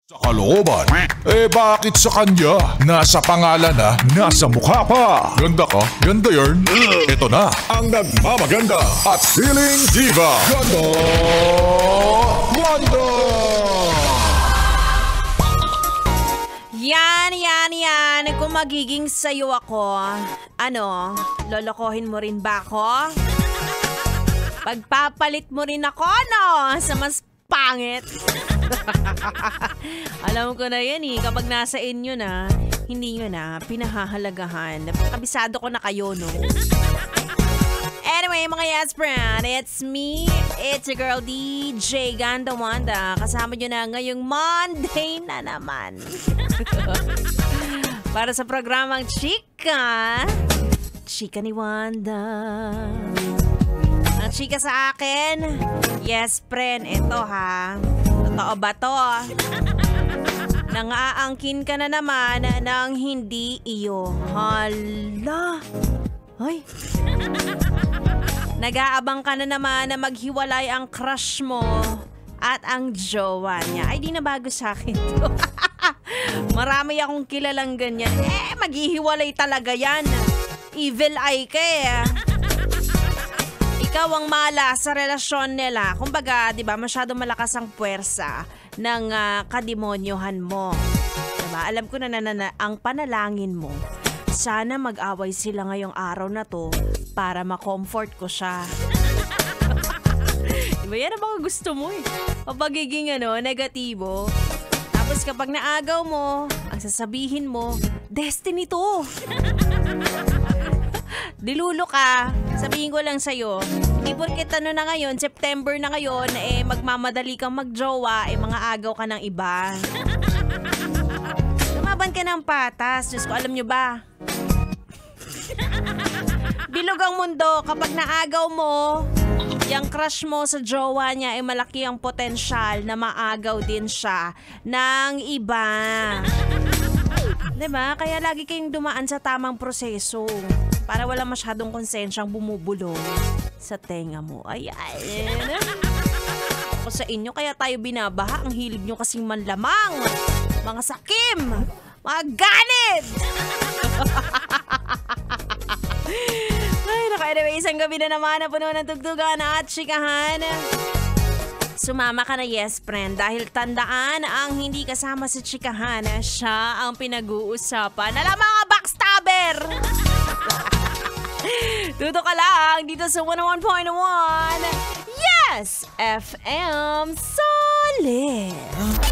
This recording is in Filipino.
Sa kalooban, bakit sa kanya? Nasa pangalan na, nasa mukha pa. Ganda ka, ganda yarn. Ito na, ang nagmamaganda at feeling diva. Ganda! Wanda! Yan. Kung magiging sayo ako, lolokohin mo rin ba ako? Pagpapalit mo rin ako, sa mas pangit. Alam ko na yan kapag nasa inyo na, hindi nyo na pinahahalagahan. Kabisado ko na kayo, no? Anyway, mga yes friend, it's me. It's your girl DJ Ganda Wanda. Kasama nyo na ngayong Monday na naman. Para sa programang Chika ni Wanda. Ang chika sa akin, yes friend, ito ha. Totoo ba to? Nang-aangkin ka na naman ng hindi iyo. Hala. Hoy. Nag-aabang ka na naman na maghiwalay ang crush mo at ang jowa niya. Ay, di na bago sa akin to. Marami akong kilalang ganyan. Maghihiwalay talaga yan. Evil eye ka Ikaw ang mala sa relasyon nila. Kumbaga, di ba, masyado malakas ang puwersa ng kademonyohan mo. Diba? Alam ko na ang panalangin mo, sana mag-away sila ngayong araw na to para ma-comfort ko siya. Diba yan ang mga gusto mo Pagiging negatibo. Tapos kapag naagaw mo, ang sasabihin mo, destiny to. Dilulo ka. Sabihin ko lang sa'yo, hindi porket na ngayon, September na ngayon, magmamadali kang magjowa, mga agaw ka ng iba. Lumaban ka ng patas. Diyos ko, alam nyo ba? Bilog ang mundo. Kapag naagaw mo, yung crush mo sa jowa niya, malaki ang potensyal na maagaw din siya ng iba. Diba? Kaya lagi kayong dumaan sa tamang proseso para wala masyadong konsensyang bumubulong sa tenga mo. Ayan. Ako sa inyo, kaya tayo binabaha. Ang hilig nyo kasing manlamang. Mga sakim. Mga ganit. Ay, anyway, isang gabi na naman na puno ng tugtugan at chikahan. Sumama ka na, yes friend, dahil tandaan ang hindi kasama sa chikahan, siya ang pinag-uusapan. Alam mga backstabber! Tuto ka lang dito sa 101.1 Yes! FM Solid!